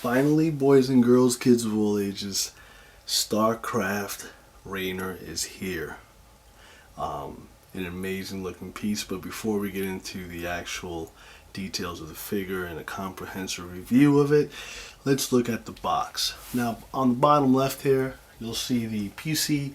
Finally, boys and girls, kids of all ages, Starcraft Raynor is here. An amazing looking piece, but before we get into the actual details of the figure and a comprehensive review of it, let's look at the box. Now, on the bottom left here, you'll see the PC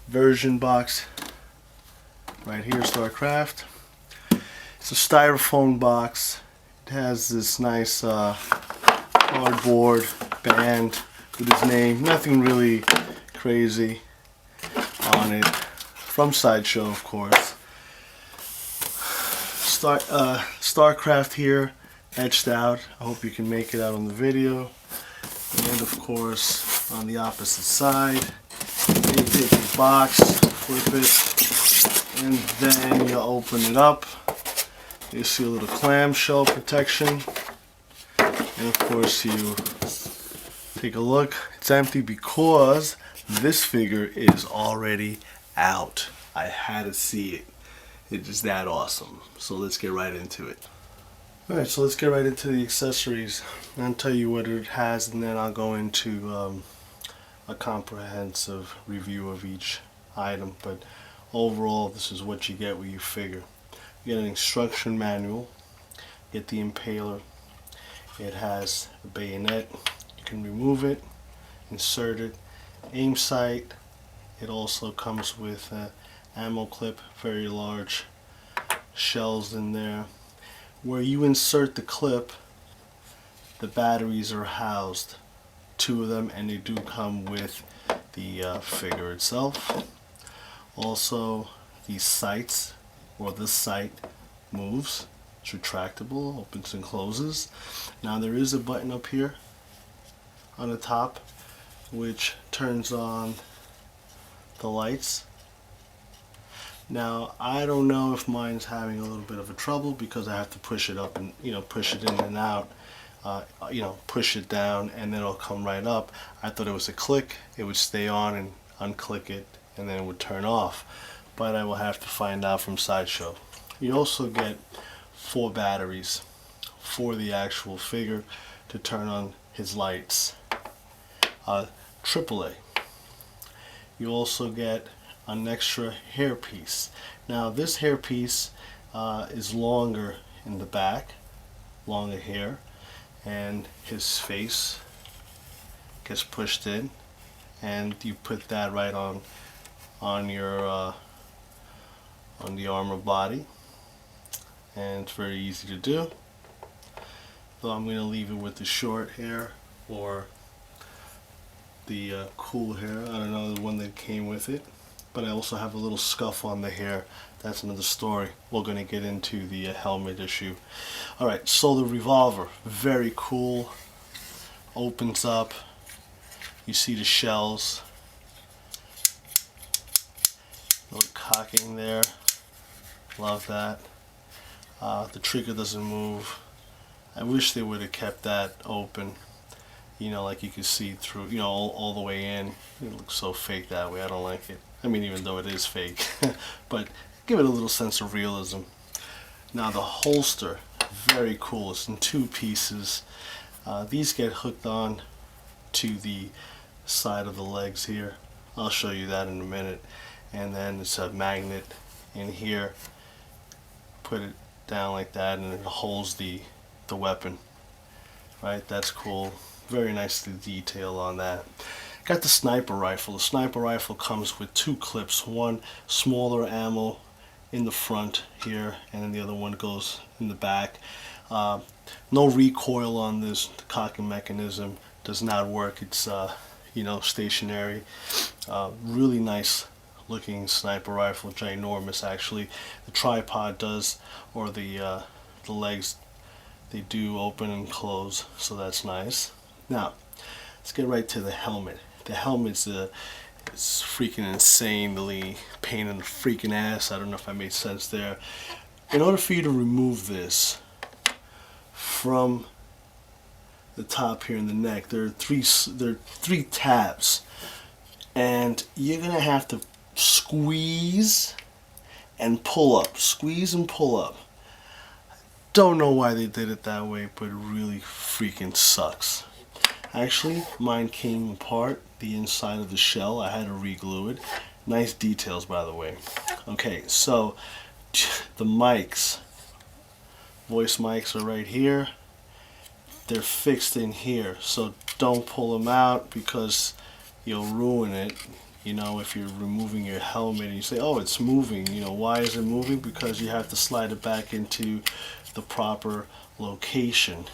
version box right here, Starcraft. It's a styrofoam box. It has this nice cardboard band with his name. Nothing really crazy on it. From Sideshow, of course. Starcraft here, etched out. I hope you can make it out on the video. And of course, on the opposite side, you take the box, flip it, and then you open it up. You see a little clamshell protection. And of course you take a look. It's empty because this figure is already out. I had to see it. It's just that awesome. So let's get right into it. Alright, so let's get right into the accessories. I'll tell you what it has, and then I'll go into a comprehensive review of each item. But overall, this is what you get with your figure. You get an instruction manual, you get the impaler. It has a bayonet. You can remove it, insert it, aim sight. It also comes with an ammo clip, very large shells in there. Where you insert the clip, the batteries are housed, 2 of them, and they do come with the figure itself. Also, these sights, or this sight, moves. It's retractable, opens and closes. Now there is a button up here on the top which turns on the lights. Now I don't know if mine's having a little bit of a trouble because I have to push it up and push it in and out, push it down and then it'll come right up. I thought it was a click, it would stay on, and unclick it and then it would turn off, but I will have to find out from Sideshow. You also get 4 batteries for the actual figure to turn on his lights. AAA. You also get an extra hairpiece. Now this hairpiece is longer in the back, longer hair, and his face gets pushed in, and you put that right on your on the armor body, and it's very easy to do. So I'm going to leave it with the short hair or the cool hair. I don't know, the one that came with it. But I also have a little scuff on the hair. That's another story. We're going to get into the helmet issue. Alright, so the revolver, very cool. Opens up. You see the shells. Little cocking there. Love that. The trigger doesn't move. I wish they would have kept that open. Like you can see through, all the way in. It looks so fake that way. I don't like it. I mean, even though it is fake. But give it a little sense of realism. Now the holster, very cool. It's in 2 pieces. These get hooked on to the side of the legs here. I'll show you that in a minute. And then it's a magnet in here. Put it down like that and it holds the weapon. Right, that's cool. Very nicely detailed on that. Got the sniper rifle. The sniper rifle comes with 2 clips. One smaller ammo in the front here, and then the other one goes in the back. No recoil on this. The cocking mechanism does not work. It's stationary. Really nice looking sniper rifle, ginormous actually. The tripod does, or the legs, they do open and close, so that's nice. Now, let's get right to the helmet. The helmet's it's freaking insanely pain in the freaking ass. I don't know if I made sense there. In order for you to remove this from the top here in the neck, there are three tabs, and you're gonna have to squeeze and pull up, squeeze and pull up. Don't know why they did it that way, but it really freaking sucks. Actually, mine came apart, the inside of the shell. I had to re-glue it. Nice details, by the way. Okay, so the mics, voice mics are right here. They're fixed in here, so don't pull them out because you'll ruin it. You know, if you're removing your helmet and you say, oh, it's moving, you know, why is it moving? Because you have to slide it back into the proper location,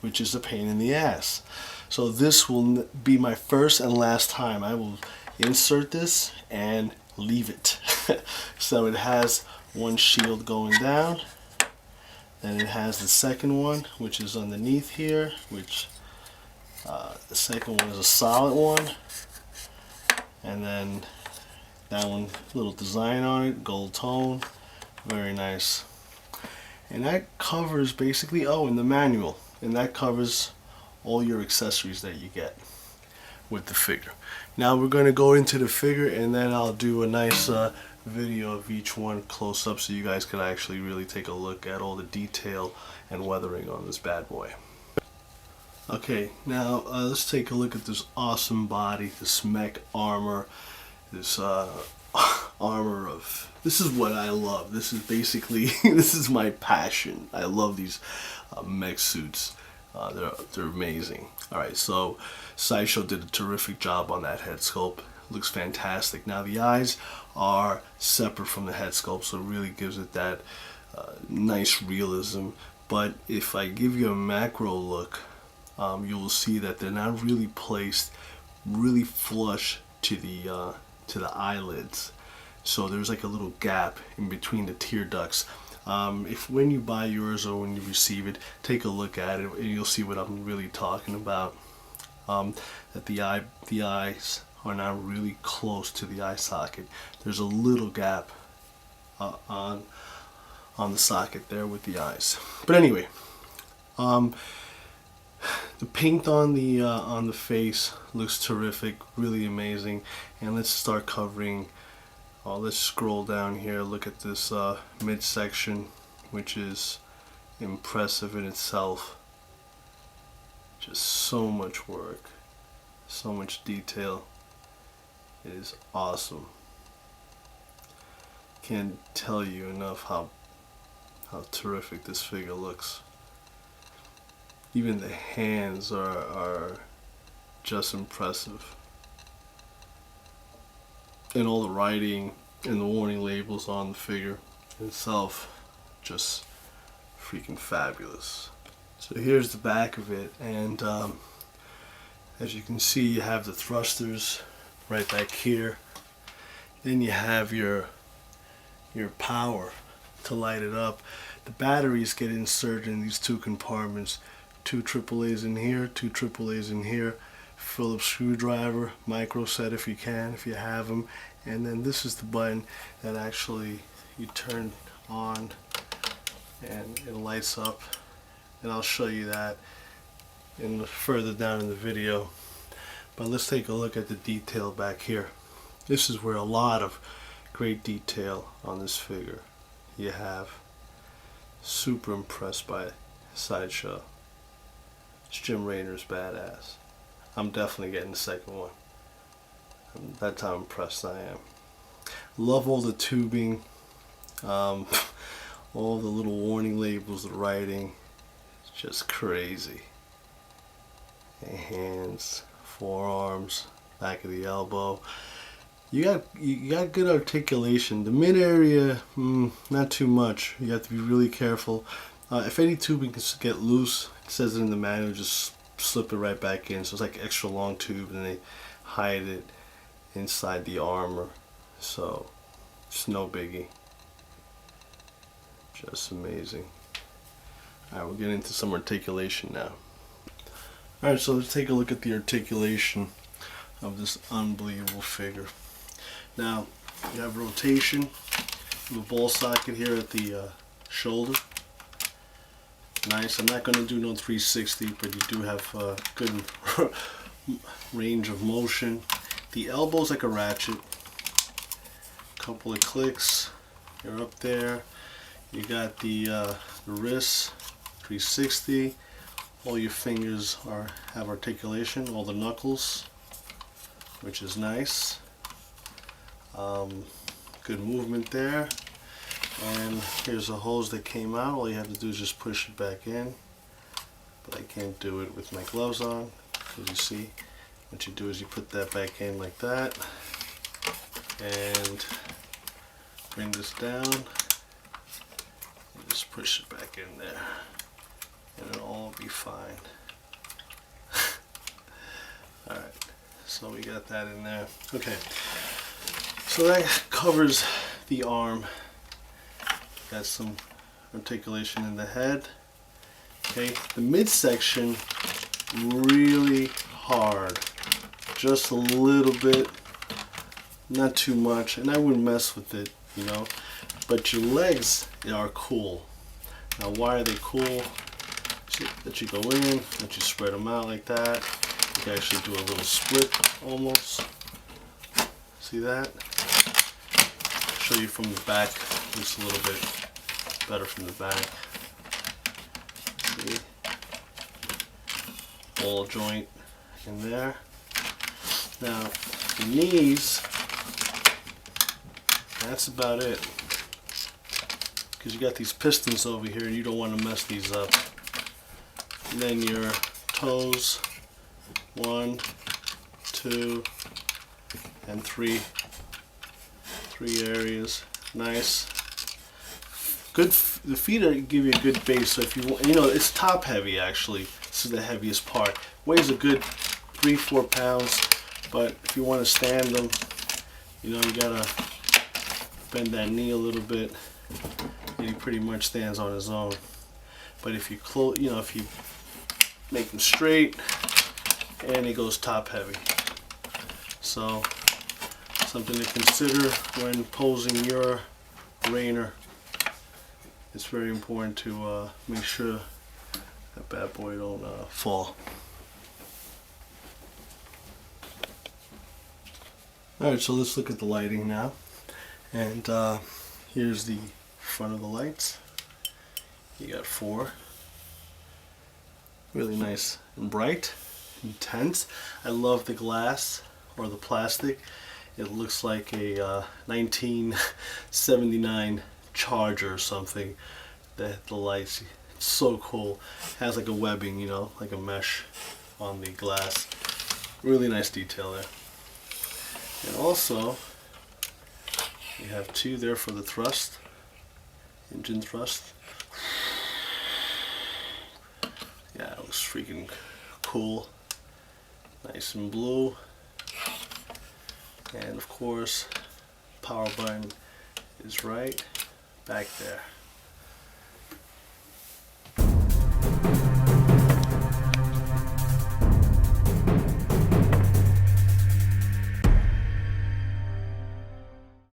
which is a pain in the ass. So this will be my first and last time. I will insert this and leave it. So it has one shield going down, then it has the second one, which is underneath here, which the second one is a solid one. And then that one, little design on it, gold tone, very nice. And that covers basically, oh, in the manual, and that covers all your accessories that you get with the figure. Now we're going to go into the figure, and then I'll do a nice video of each one close up so you guys can actually really take a look at all the detail and weathering on this bad boy. Okay, now let's take a look at this awesome body, this Mech Armor, this armor of, this is what I love. This is basically, this is my passion. I love these mech suits. They're amazing. Alright, so Sideshow did a terrific job on that head sculpt. Looks fantastic. Now the eyes are separate from the head sculpt, so it really gives it that nice realism. But if I give you a macro look, you will see that they're not really placed really flush to the eyelids. So there's like a little gap in between the tear ducts. If when you buy yours or when you receive it, take a look at it and you'll see what I'm really talking about. That the eyes are not really close to the eye socket. There's a little gap on the socket there with the eyes. But anyway, the paint on the face looks terrific, really amazing. And let's start covering. Let's scroll down here. Look at this midsection, which is impressive in itself. Just so much work, so much detail. It is awesome. Can't tell you enough how terrific this figure looks. Even the hands are just impressive. And all the writing and the warning labels on the figure itself, just freaking fabulous. So here's the back of it, and as you can see, you have the thrusters right back here. Then you have your power to light it up. The batteries get inserted in these two compartments. 2 AAAs in here, 2 AAAs in here. Phillips screwdriver, micro set if you can, if you have them. And then this is the button that actually you turn on and it lights up. And I'll show you that further down in the video. But let's take a look at the detail back here. This is where a lot of great detail on this figure you have. Super impressed by Sideshow. Jim Raynor's badass. I'm definitely getting the second one. That's how impressed I am. Love all the tubing, all the little warning labels, the writing. It's just crazy. And hands, forearms, back of the elbow. You got good articulation. The mid area, not too much. You have to be really careful. If any tubing can get loose, it says it in the manual, just slip it right back in. So it's like extra long tube, and they hide it inside the armor. So it's no biggie. Just amazing. Alright, we'll get into some articulation now. Alright, so let's take a look at the articulation of this unbelievable figure. Now, you have rotation, the ball socket here at the shoulder. Nice. I'm not going to do no 360, but you do have good range of motion. The elbow's like a ratchet. Couple of clicks. You're up there. You got the wrists, 360. All your fingers have articulation, all the knuckles, which is nice. Good movement there. And here's a hose that came out. All you have to do is just push it back in. But I can't do it with my gloves on, because you see, what you do is you put that back in like that, and bring this down, and just push it back in there, and it'll all be fine. Alright, so we got that in there. Okay, so that covers the arm. Got some articulation in the head. Okay, the midsection, really hard, just a little bit, not too much, and I wouldn't mess with it, you know. But your legs are cool. Now, why are they cool? That you go in, that you spread them out like that. You can actually do a little split almost. See that? I'll show you from the back, just a little bit better from the back. See? Ball joint in there. Now, the knees, that's about it. Because you got these pistons over here and you don't want to mess these up. And then your toes, 1, 2, and 3 areas. Nice. Good. The feet give you a good base. So if you want, you know, it's top heavy actually. This is the heaviest part. Weighs a good 3-4 pounds. But if you want to stand them, you know, you gotta bend that knee a little bit, and he pretty much stands on his own. But if you if you make them straight, and it goes top heavy. So something to consider when posing your Raynor. It's very important to make sure that bad boy don't fall. Alright, so let's look at the lighting now. And here's the front of the lights. You got 4. Really nice and bright, intense. I love the glass or the plastic. It looks like a 1979 Charger or something. The lights, it's so cool. It has like a webbing, you know, like a mesh on the glass. Really nice detail there. And also, you have 2 there for the thrust, engine thrust. Yeah, it looks freaking cool. Nice and blue. And of course, power button is right back there.